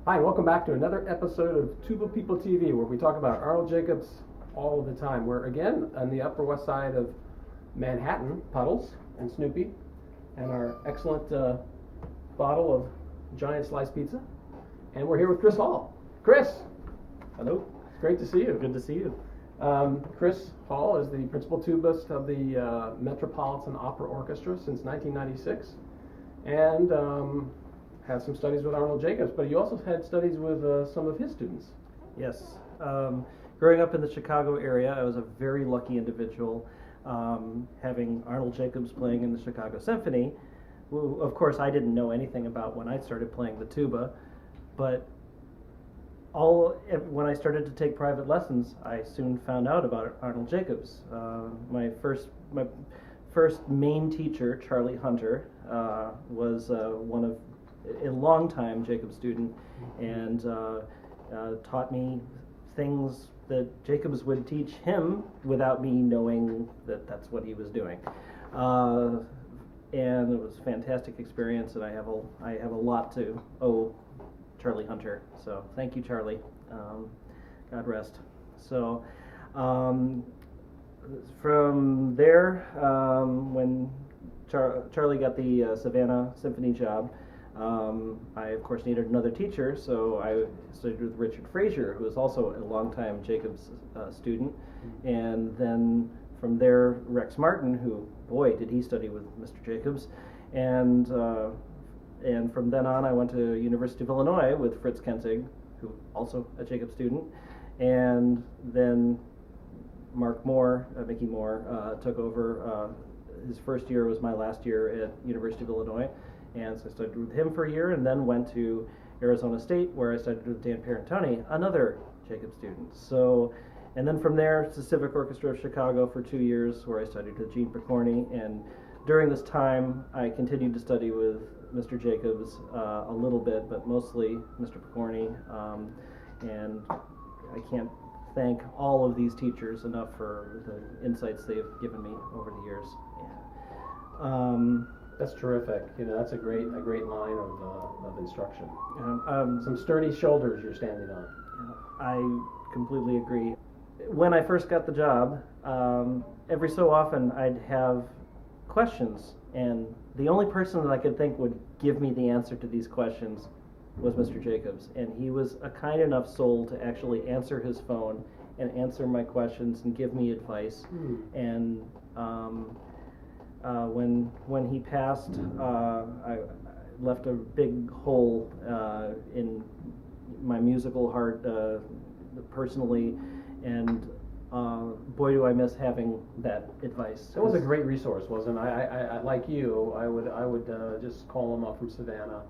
Hi, and welcome back to another episode of Tuba People TV, where we talk about Arnold Jacobs all of the time. We're again on the Upper West Side of Manhattan, Puddles and Snoopy, and our excellent bottle of giant sliced pizza. And we're here with Chris Hall. Chris! Hello. It's great to see you. Good to see you. Chris Hall is the principal tubist of the Metropolitan Opera Orchestra since 1996, and had some studies with Arnold Jacobs, but you also had studies with some of his students. Yes. Growing up in the Chicago area, I was a very lucky individual, having Arnold Jacobs playing in the Chicago Symphony, who, of course, I didn't know anything about when I started playing the tuba, but when I started to take private lessons, I soon found out about Arnold Jacobs. My first main teacher, Charlie Hunter, was a long-time Jacobs student, and taught me things that Jacobs would teach him without me knowing that that's what he was doing. And it was a fantastic experience, and I have a lot to owe Charlie Hunter. So thank you, Charlie. God rest. So from there, when Charlie got the Savannah Symphony job, I of course needed another teacher, so I studied with Richard Frazier, who was also a longtime Jacobs student, and then from there Rex Martin, who, boy, did he study with Mr. Jacobs, and from then on I went to University of Illinois with Fritz Kentig, who also a Jacobs student, and then Mickey Moore, took over. His first year was my last year at University of Illinois. And so I studied with him for a year, and then went to Arizona State, where I studied with Dan Parentoni, another Jacobs student. So, and then from there to Civic Orchestra of Chicago for 2 years, where I studied with Gene Picorni. And during this time, I continued to study with Mr. Jacobs a little bit, but mostly Mr. Picorni. And I can't thank all of these teachers enough for the insights they've given me over the years. That's terrific. You know, that's a great line of instruction. Some sturdy shoulders you're standing on. I completely agree. When I first got the job, every so often I'd have questions, and the only person that I could think would give me the answer to these questions was Mr. Jacobs, and he was a kind enough soul to actually answer his phone and answer my questions and give me advice. And when he passed, I left a big hole in my musical heart personally, and boy, do I miss having that advice. That was a great resource, wasn't it? I like you, I would just call him up from Savannah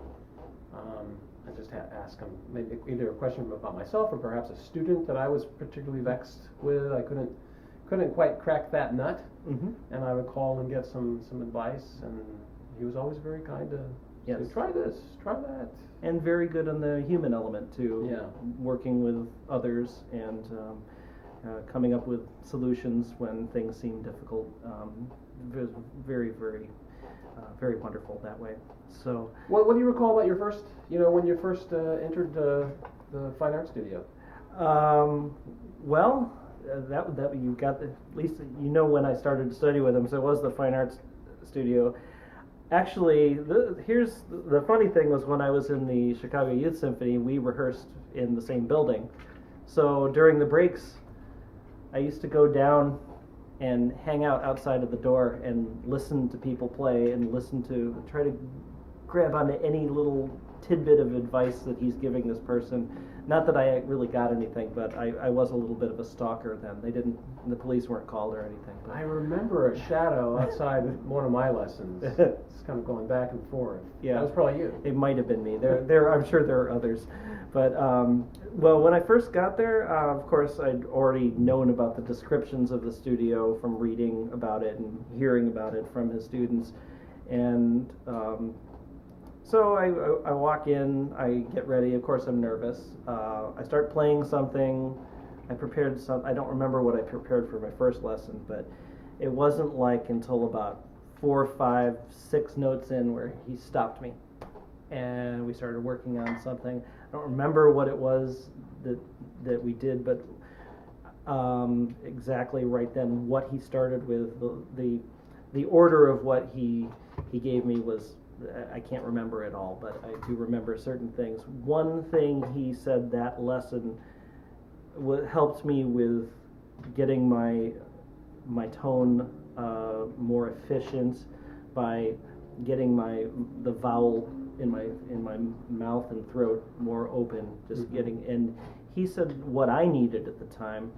and just ask him maybe either a question about myself or perhaps a student that I was particularly vexed with. I couldn't quite crack that nut. And I would call and get some advice, and he was always very kind to say, try this, try that. And very good on the human element too. Yeah. Working with others and coming up with solutions when things seem difficult. Very, very, very wonderful that way. So, what do you recall about your first, when you first entered the Fine Art Studio? Well, that you got, at least when I started to study with him, so it was the Fine Arts Studio. Actually, here's the funny thing was, when I was in the Chicago Youth Symphony, we rehearsed in the same building. So during the breaks, I used to go down and hang out outside of the door and listen to people play and try to grab onto any little tidbit of advice that he's giving this person. Not that I really got anything, but I was a little bit of a stalker then. The police weren't called or anything. But. I remember a shadow outside one of my lessons. It's kind of going back and forth. Yeah, that was probably you. It might have been me. I'm sure there are others. But well, when I first got there, of course, I'd already known about the descriptions of the studio from reading about it and hearing about it from his students, and so I walk in, I get ready. Of course, I'm nervous. I start playing something. I don't remember what I prepared for my first lesson, but it wasn't like until about 4, 5, 6 notes in where he stopped me and we started working on something. I don't remember what it was that we did, but exactly right then what he started with, the order of what he gave me was, I can't remember it all, but I do remember certain things. One thing he said that lesson helped me with getting my tone more efficient by getting the vowel in my mouth and throat more open, just getting. And he said what I needed at the time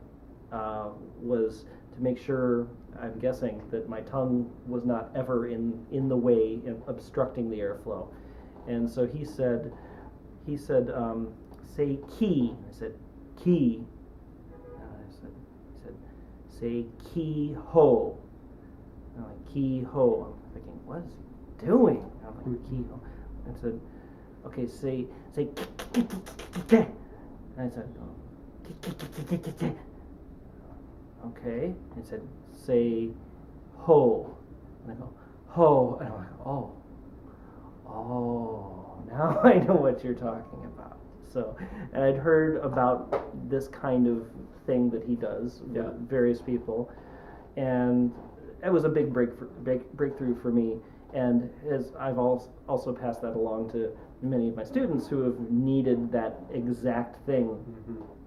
was to make sure, I'm guessing, that my tongue was not ever in the way, obstructing the airflow. And so he said, say key. I said key. He said, say key ho. I'm like, key ho. I'm thinking, what is he doing? I'm like, key ho. I said, okay, say and I said, okay. He said, say ho. And I go, ho. And I'm like, oh, now I know what you're talking about. So, and I'd heard about this kind of thing that he does with various people, and it was a big breakthrough for me. And as I've also passed that along to many of my students who have needed that exact thing,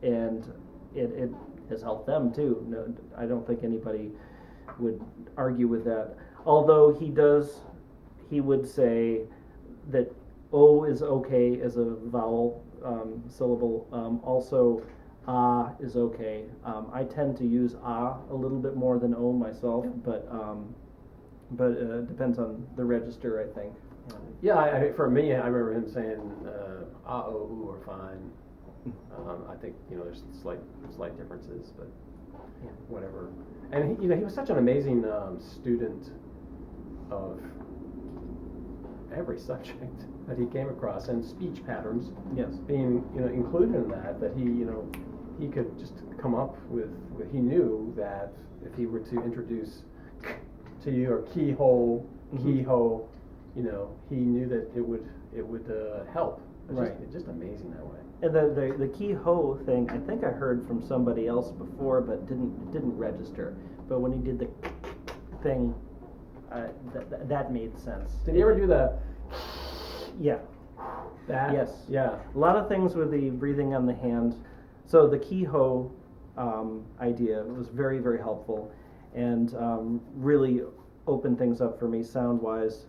and it has helped them too. No, I don't think anybody would argue with that. Although he would say that O is okay as a vowel syllable. Also, ah is okay. I tend to use ah a little bit more than O myself, but it depends on the register, I think. Yeah, for me, I remember him saying ah, oh, ooh are fine. I think there's slight differences, but whatever. And he was such an amazing student of every subject that he came across, and speech patterns. Yes. Being included in that he could just come up with. He knew that if he were to introduce to you or keyhole, keyhole, he knew that it would help. It's just amazing that way. And the key-ho thing, I think I heard from somebody else before, but didn't register. But when he did the thing, that made sense. Did he ever do the? Yeah. That? Yes. Yeah. A lot of things with the breathing on the hand. So the key-ho idea was very, very helpful, and really opened things up for me sound-wise.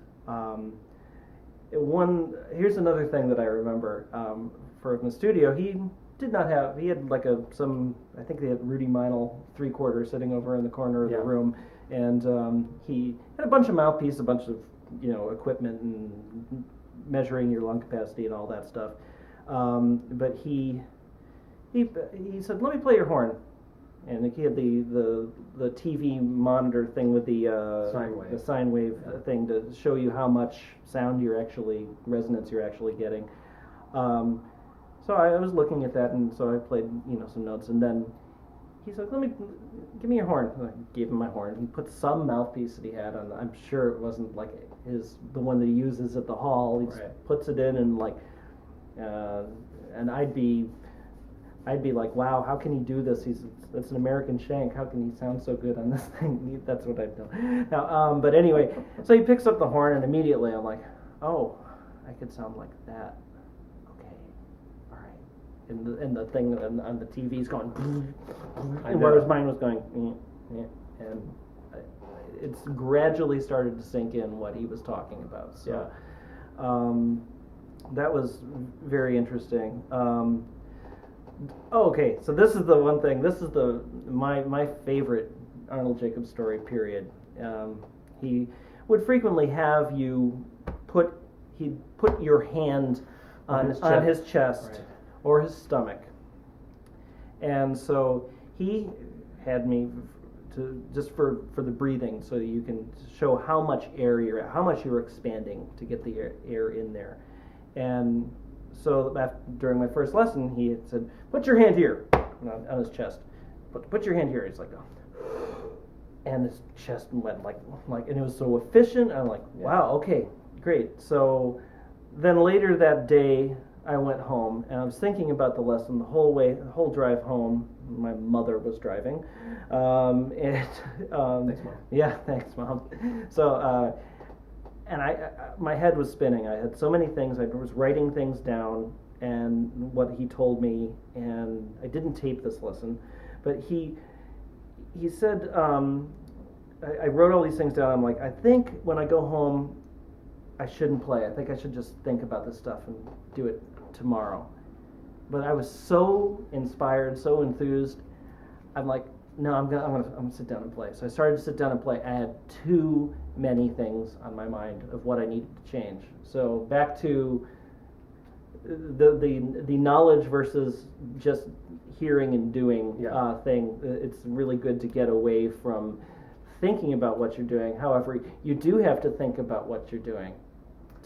Here's another thing that I remember from the studio. He had like I think they had Rudy Meinl 3/4 sitting over in the corner of the room, and he had a bunch of mouthpiece, a bunch of equipment and measuring your lung capacity and all that stuff. But he said, "Let me play your horn." And he had the TV monitor thing with the sine wave thing to show you how much sound resonance you're actually getting. So I was looking at that, and so I played some notes, and then he said, give me your horn. And I gave him my horn. He put some mouthpiece that he had on. I'm sure it wasn't like the one that he uses at the hall. He just puts it in, and and I'd be like, wow, how can he do this? That's an American shank. How can he sound so good on this thing? That's what I've done. Now, but anyway, so he picks up the horn, and immediately I'm like, oh, I could sound like that. Okay, all right. And the thing on the TV's going, whereas mine was going, and it's gradually started to sink in what he was talking about. So, that was very interesting. Okay, so this is the one thing. This is my favorite Arnold Jacobs story. Period. He would frequently have you put your hand on his chest or his stomach, and so he had me to just for the breathing, so that you can show how much you're expanding to get the air in there, and. So during my first lesson, he had said, "Put your hand here," on his chest. Put your hand here. He's like, oh. And his chest went like, and it was so efficient. I'm like, wow, okay, great. So then later that day, I went home and I was thinking about the lesson the whole way, the whole drive home. My mother was driving, and Thanks, Mom. yeah, thanks, Mom. So, and my head was spinning. I had so many things. I was writing things down and what he told me, and I didn't tape this lesson, but he said, I wrote all these things down. I'm like, I think when I go home, I shouldn't play. I think I should just think about this stuff and do it tomorrow. But I was so inspired, so enthused. I'm like, no, I'm gonna sit down and play. So I started to sit down and play. I had too many things on my mind of what I needed to change. So back to the knowledge versus just hearing and doing thing. It's really good to get away from thinking about what you're doing. However, you do have to think about what you're doing,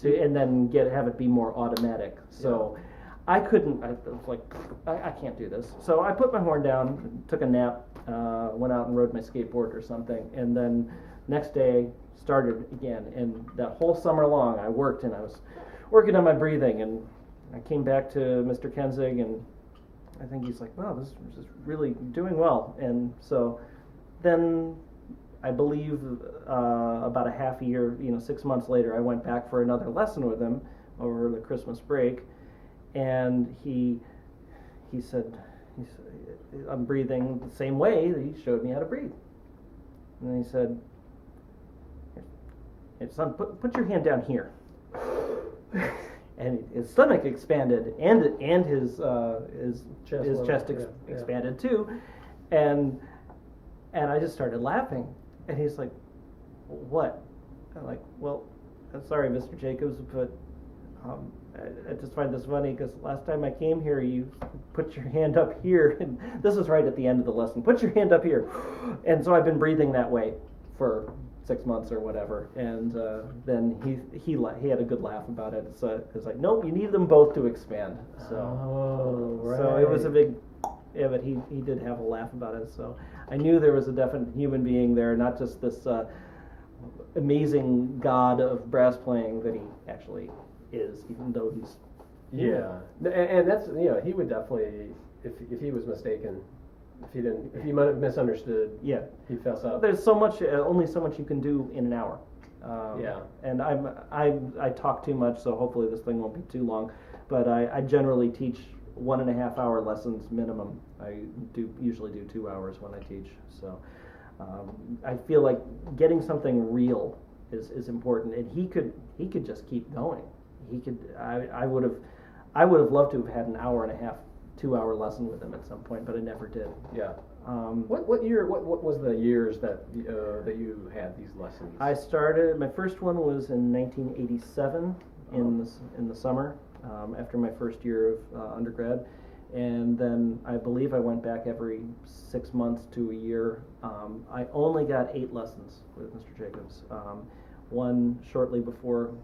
and then have it be more automatic. So I couldn't. I was like, I can't do this. So I put my horn down, took a nap, went out and rode my skateboard or something, and then next day started again. And that whole summer long, I worked and I was working on my breathing. And I came back to Mr. Kenzig, and I think he's like, wow, this is really doing well. And so then I believe about a half a year, 6 months later, I went back for another lesson with him over the Christmas break, and he said, I'm breathing the same way. He showed me how to breathe, and then he said, "Hey, son, put your hand down here." And his stomach expanded, and his chest expanded too, and I just started laughing. And he's like, "What?" I'm like, "Well, I'm sorry, Mr. Jacobs, but I just find this funny because last time I came here, you put your hand up here, and this was right at the end of the lesson. Put your hand up here." And so I've been breathing that way for 6 months or whatever. And then he had a good laugh about it. So it's like, nope, you need them both to expand. So right. So it was a big. Yeah, but he did have a laugh about it, so I knew there was a definite human being there, not just this amazing god of brass playing that he actually is, even though he's human. And that's he would definitely, if he was mistaken, if he might have misunderstood, he'd fess up. There's so much, only so much you can do in an hour. And I talk too much, so hopefully this thing won't be too long. But I generally teach 1.5 hour lessons minimum. I usually do 2 hours when I teach. So I feel like getting something real is important, and he could just keep going. He could. I would have loved to have had an 1.5 hour, 2 hour lesson with him at some point, but I never did. Yeah. What year? What was the years that you had these lessons? I started. My first one was in 1987 in the summer. After my first year of undergrad, and then I believe I went back every 6 months to a year. I only got 8 lessons with Mr. Jacobs, one shortly before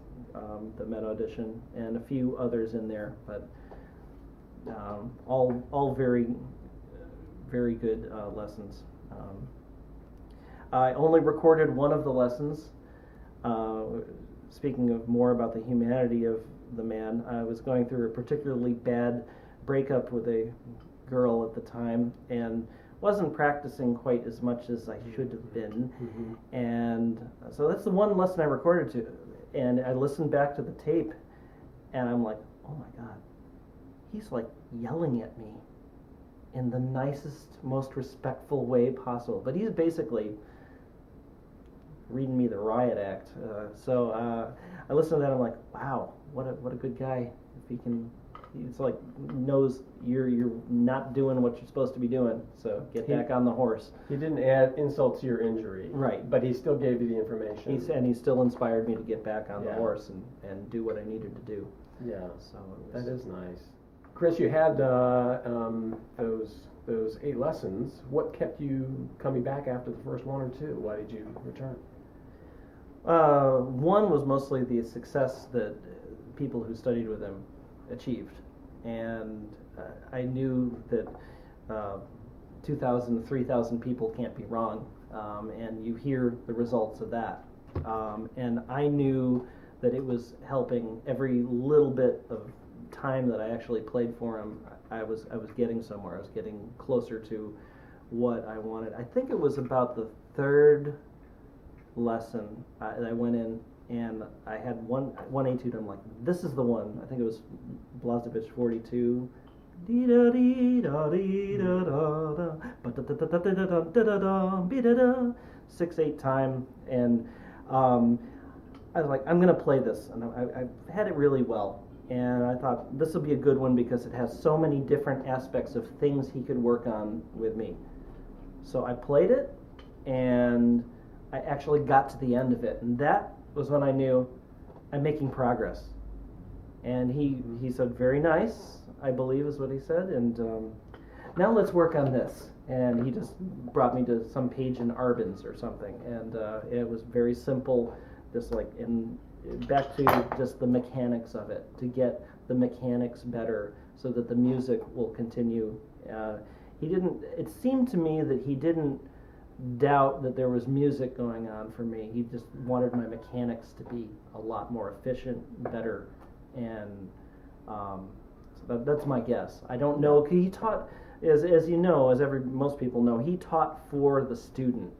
the Met audition, and a few others in there, but all very, very good lessons. I only recorded one of the lessons. Speaking of more about the humanity of the man, I was going through a particularly bad breakup with a girl at the time, and wasn't practicing quite as much as I should have been. Mm-hmm. And so that's the one lesson I recorded to, and I listened back to the tape, and I'm like, oh my God, he's like yelling at me in the nicest, most respectful way possible, but he's basically reading me the riot act. So I listened to that, I'm like, wow, what a good guy. If he can, it's like knows you're not doing what you're supposed to be doing, so get back on the horse. He didn't add insult to your injury, right? But he still gave you the information. He still inspired me to get back on the horse and do what I needed to do. Yeah, so that is nice. Chris, you had those 8 lessons. What kept you coming back after the first 1 or 2? Why did you return? One was mostly the success that people who studied with him achieved, and I knew that 2,000, 3,000 people can't be wrong, and you hear the results of that, and I knew that it was helping. Every little bit of time that I actually played for him, I was getting somewhere. I was getting closer to what I wanted. I think it was about the third lesson that I went in, and I had one etude. I'm like, this is the one. I think it was Blazevich 42. 6/8 time, and I was like, I'm gonna play this, and I had it really well, and I thought this will be a good one because it has so many different aspects of things he could work on with me. So I played it, and I actually got to the end of it, and that was when I knew I'm making progress. And he said, very nice, I believe is what he said, and now let's work on this. And he just brought me to some page in Arbenz or something, and it was very simple, just like back to just the mechanics of it, to get the mechanics better so that the music will continue. It seemed to me that he didn't doubt that there was music going on for me. He just wanted my mechanics to be a lot more efficient, better, and so that's my guess. I don't know. He taught, as you know, most people know, he taught for the student,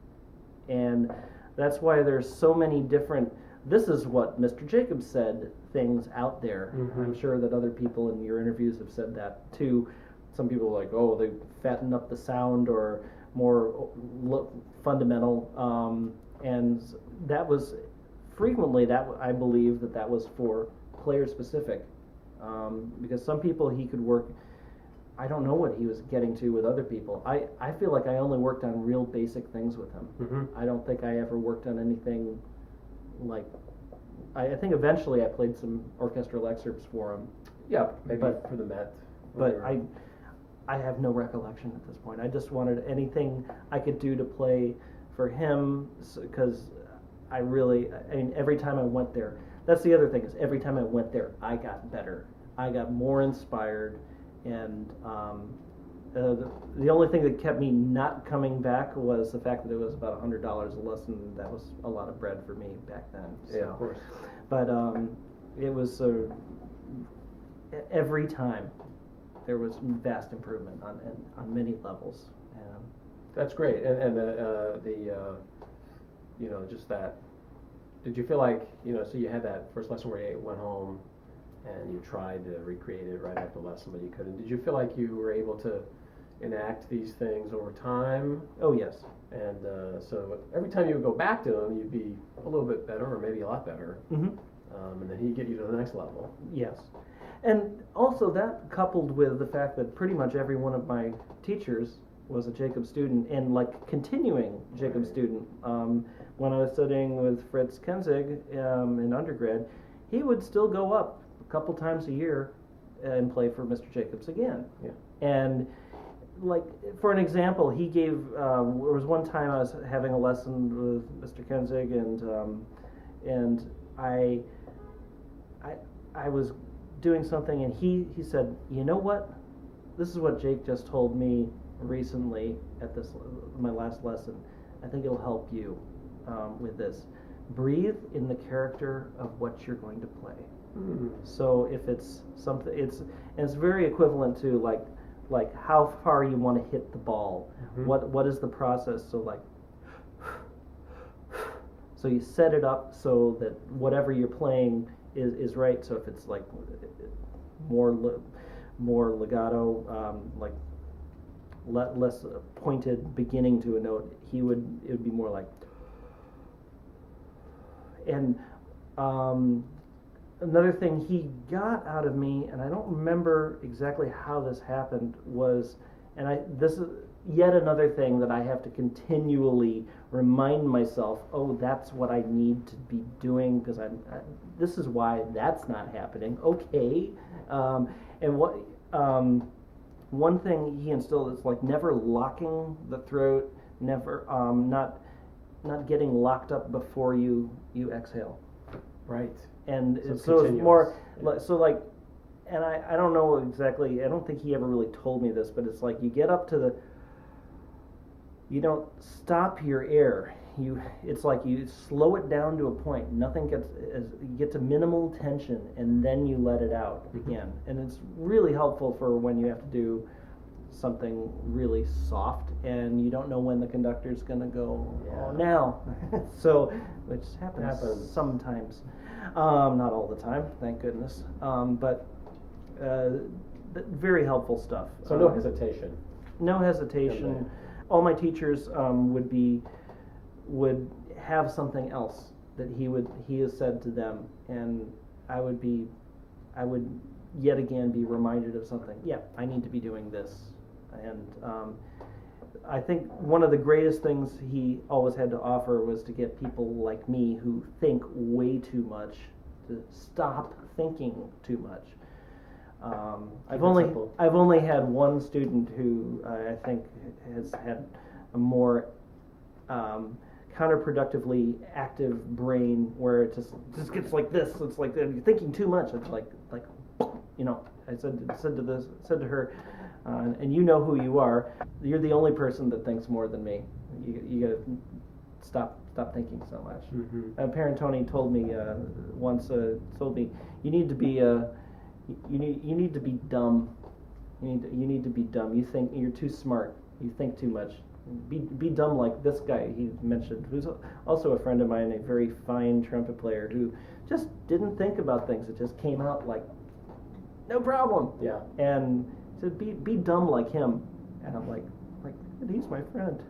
and that's why there's so many different. This is what Mr. Jacobs said. Things out there. Mm-hmm. I'm sure that other people in your interviews have said that too. Some people are like, oh, they fatten up the sound or more fundamental, and that was frequently that I believe that was for player specific, because some people he could work. I don't know what he was getting to with other people. I feel like I only worked on real basic things with him. Mm-hmm. I don't think I ever worked on anything like. I think eventually I played some orchestral excerpts for him. Yeah, maybe for the Met. But I have no recollection at this point. I just wanted anything I could do to play for him, because I mean, every time I went there, that's the other thing, is every time I went there, I got better. I got more inspired, and the only thing that kept me not coming back was the fact that it was about $100 a lesson. That was a lot of bread for me back then. So. Yeah, of course. But it was every time there was vast improvement on many levels. That's great, and just that. Did you feel like, so you had that first lesson where you went home and you tried to recreate it right after the lesson, but you couldn't. Did you feel like you were able to enact these things over time? Oh, yes. And so every time you would go back to them, you'd be a little bit better, or maybe a lot better. Mm-hmm. And then he'd get you to the next level. Yes. And also that coupled with the fact that pretty much every one of my teachers was a Jacobs student, and like continuing Jacobs student. When I was studying with Fritz Kenzig in undergrad, he would still go up a couple times a year and play for Mr. Jacobs again. Yeah. And like, for an example, he gave, there was one time I was having a lesson with Mr. Kenzig, and I was doing something, and he said, you know what, this is what Jake just told me recently at my last lesson. I think it'll help you with this. Breathe in the character of what you're going to play. Mm. So if it's something, it's very equivalent to like how far you want to hit the ball. Mm-hmm. What is the process? So like, so you set it up so that whatever you're playing is right. So if it's like more legato, like less pointed beginning to a note, it would be more like. And another thing he got out of me, and I don't remember exactly how this happened, was, this is yet another thing that I have to continually remind myself, oh, that's what I need to be doing, because this is why that's not happening. Okay. And what one thing he instilled is like never locking the throat, never not getting locked up before you exhale. Right. And so it's more so like, and I don't know exactly, I don't think he ever really told me this, but it's like you get up to you don't stop your air. it's like you slow it down to a point. Nothing gets you get to minimal tension, and then you let it out again. And it's really helpful for when you have to do something really soft, and you don't know when the conductor's going to go. Yeah. Oh, now, so which happens sometimes, not all the time, thank goodness. But very helpful stuff. So no hesitation. No hesitation. All my teachers would have something else that he has said to them, and I would yet again be reminded of something. Yeah, I need to be doing this. And I think one of the greatest things he always had to offer was to get people like me who think way too much to stop thinking too much. I've only had one student who I think has had a more counterproductivly active brain, where it just gets like this. It's like you're thinking too much. It's like you know. I said to her, and you know who you are. You're the only person that thinks more than me. You gotta stop thinking so much. Mm-hmm. Parent Tony told me once you need to be you need to be dumb. You need to be dumb. You think you're too smart. You think too much. Be dumb like this guy he mentioned, who's also a friend of mine, a very fine trumpet player who just didn't think about things. It just came out like no problem. Yeah. And said be dumb like him. And I'm like he's my friend.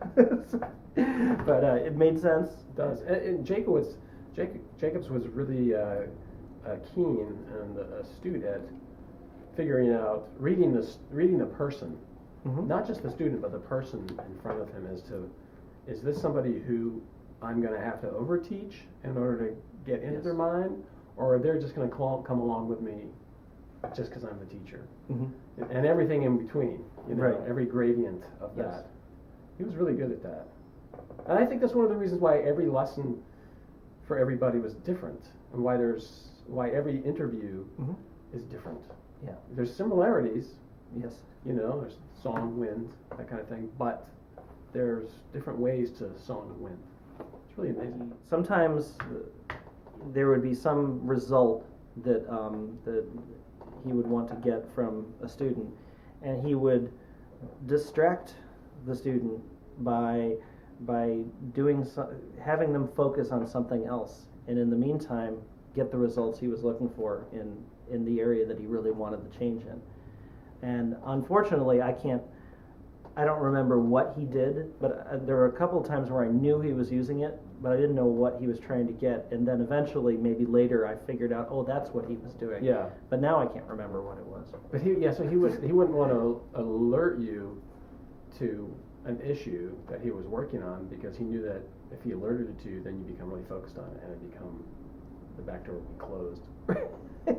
But it made sense. It does. And Jacobs was really keen and astute at figuring out reading the person, not just the student but the person in front of him, as to, is this somebody who I'm going to have to overteach in order to get into their mind, or are they just going to come along with me just because I'm the teacher, and everything in between, every gradient of that. He was really good at that, and I think that's one of the reasons why every lesson for everybody was different, and why every interview is different. Yeah, there's similarities. Yes, there's song, wind, that kind of thing, but there's different ways to song and wind. It's really amazing. Sometimes there would be some result that that he would want to get from a student, and he would distract the student by having them focus on something else, and in the meantime get the results he was looking for in the area that he really wanted the change in. And unfortunately, I don't remember what he did, but there were a couple of times where I knew he was using it, but I didn't know what he was trying to get. And then eventually, maybe later, I figured out, oh, that's what he was doing. Yeah. But now I can't remember what it was. But he wouldn't want to alert you to an issue that he was working on, because he knew that if he alerted it to you, then you become really focused on it, and the back door would be closed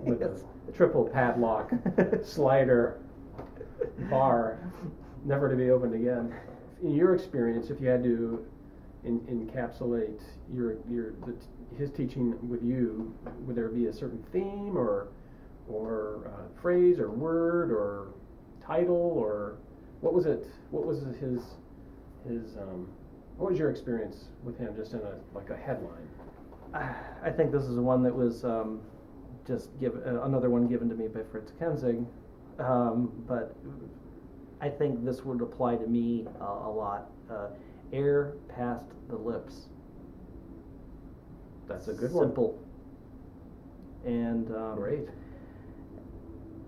with a triple padlock slider bar, never to be opened again. In your experience, if you had to encapsulate his teaching with you, would there be a certain theme or phrase or word or title, or what was it? What was his what was your experience with him, just in a headline? I think this is one that was another one given to me by Fritz Kenzig, but I think this would apply to me a lot. Air past the lips. That's a good one. Simple. And great.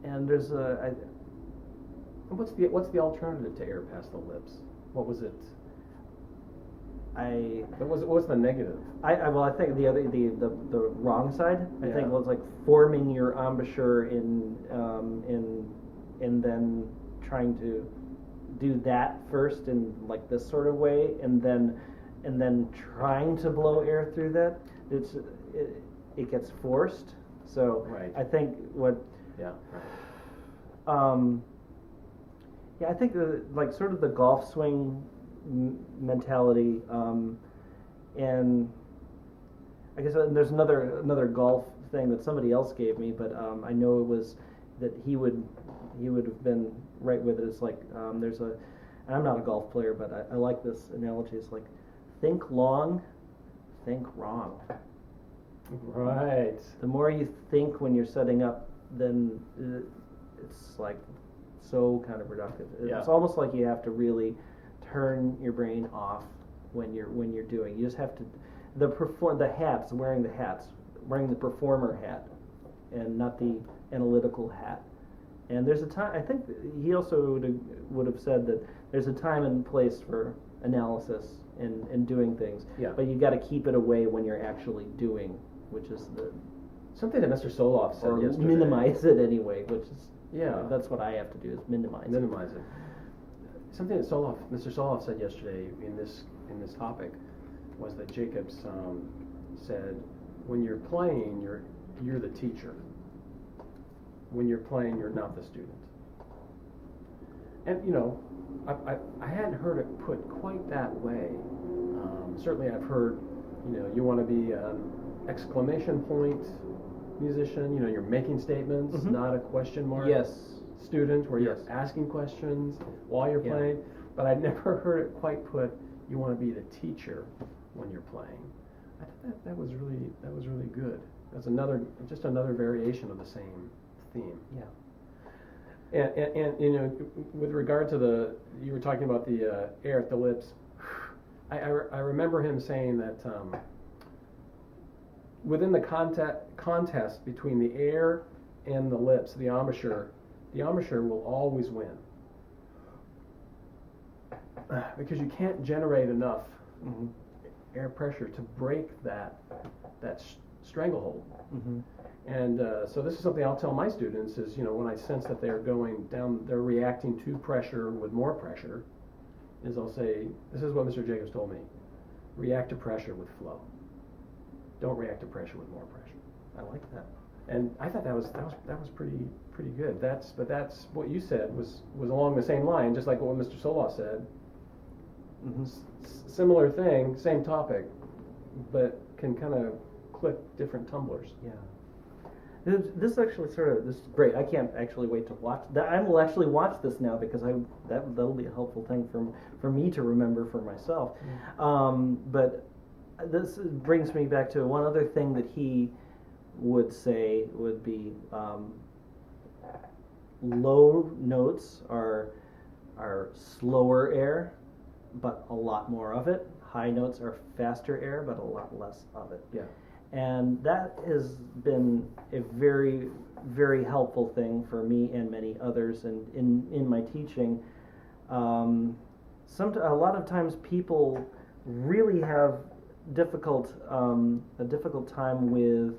And there's what's the alternative to air past the lips? What was it? What's the negative? I think the wrong side. I think was like forming your embouchure in then trying to do that first in like this sort of way, and then trying to blow air through that. It gets forced. So I think I think sort of the golf swing mentality, and I guess there's another golf thing that somebody else gave me, but I know it was that he would have been right with it. It's like and I'm not a golf player, but I like this analogy. It's like think long, think wrong. Right. The more you think when you're setting up, then it's like so counterproductive. Yeah. It's almost like you have to really turn your brain off when you're doing. You just have to wearing the performer hat, and not the analytical hat. And there's a time. I think he also would have said that there's a time and place for analysis and doing things. Yeah. But you got to keep it away when you're actually doing, which is Something that Mr. Soloff said or yesterday. minimize it anyway, which is Yeah. that's what I have to do is minimize Minimize it. Something that Mr. Soloff said yesterday in this topic was that Jacobs said, when you're playing, you're the teacher. When you're playing, you're not the student. And I hadn't heard it put quite that way. Certainly, I've heard, you want to be an exclamation point musician. You're making statements, Mhm. not a question mark. Yes. Student, where Yes. you're asking questions while you're Yeah. playing. But I'd never heard it quite put. You want to be the teacher when you're playing. I thought that was really good. That's just another variation of the same theme. Yeah. And with regard to you were talking about the air at the lips. I remember him saying that within the contest between the air and the lips, the embouchure will always win because you can't generate enough Mm-hmm. air pressure to break that stranglehold. Mm-hmm. And so this is something I'll tell my students is, when I sense that they're going down, they're reacting to pressure with more pressure, is I'll say, this is what Mr. Jacobs told me, react to pressure with flow. Don't react to pressure with more pressure. I like that. And I thought that was pretty good. That's what you said was along the same line, just like what Mr. Soloff said. Mm-hmm. Similar thing, same topic, but can kind of click different tumblers. Yeah. This actually this is great. I can't actually wait to watch that. I will actually watch this now because that'll be a helpful thing for me to remember for myself. But this brings me back to one other thing that he would say would be low notes are slower air, but a lot more of it. High notes are faster air, but a lot less of it. Yeah. And that has been a very, very helpful thing for me and many others. And in my teaching, a lot of times people really have a difficult time with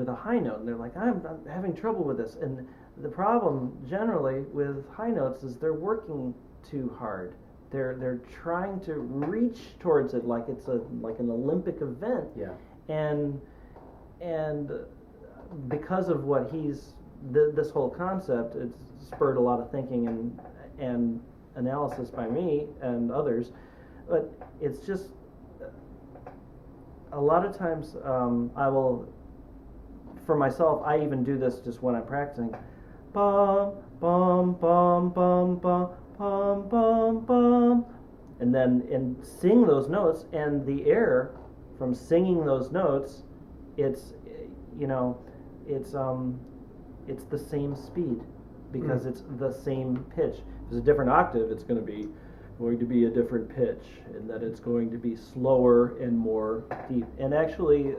a high note, and they're like, I'm having trouble with this. And the problem generally with high notes is they're working too hard. They're trying to reach towards it like it's like an Olympic event. Yeah. And because of what this whole concept, it's spurred a lot of thinking and analysis by me and others. But it's just a lot of times I will, for myself, I even do this just when I'm practicing. Bum bum bum bum bum bum bum bum, and sing those notes, and the air from singing those notes, it's the same speed because it's the same pitch. If it's a different octave, it's going to be a different pitch, and that it's going to be slower and more deep. And actually,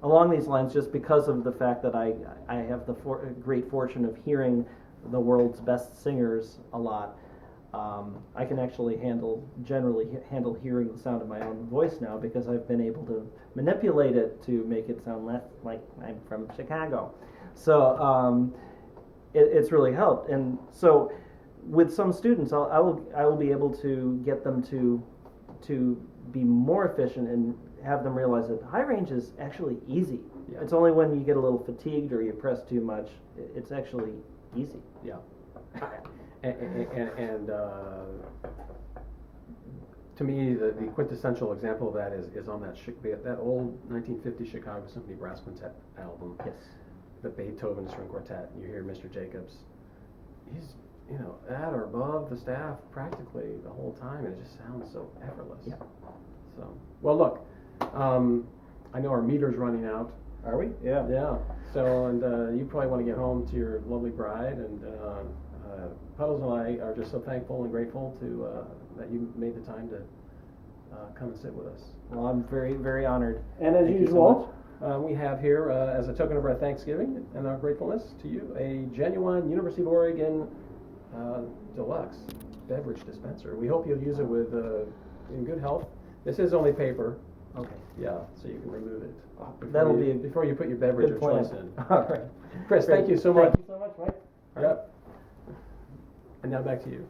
along these lines, just because of the fact that I have the great fortune of hearing the world's best singers a lot, I can actually generally handle hearing the sound of my own voice now because I've been able to manipulate it to make it sound less like I'm from Chicago. So it's really helped. And so with some students, I will be able to get them to be more efficient and have them realize that high range is actually easy. Yeah. It's only when you get a little fatigued or you press too much, it's actually easy. Yeah. And to me, the quintessential example of that is on that old 1950 Chicago Symphony Brass Quintet album. Yes. The Beethoven String Quartet. You hear Mr. Jacobs. you know, at or above the staff practically the whole time, and it just sounds so effortless. Yeah. So, well, look, I know our meter's running out. Are we? Yeah. Yeah. So, and you probably want to get home to your lovely bride, and Puddles and I are just so thankful and grateful to that you made the time to come and sit with us. Well, I'm very, very honored. And as Thank you so usual, we have here, as a token of our Thanksgiving and our gratefulness to you, a genuine University of Oregon deluxe beverage dispenser. We hope you'll use it with in good health. This is only paper. Okay. Yeah, so you can remove it. That'll be a before you put your beverage good of plan. choice in. All right. Chris, Great. thank you so much. Thank you so much, Mike. Yep. And now back to you.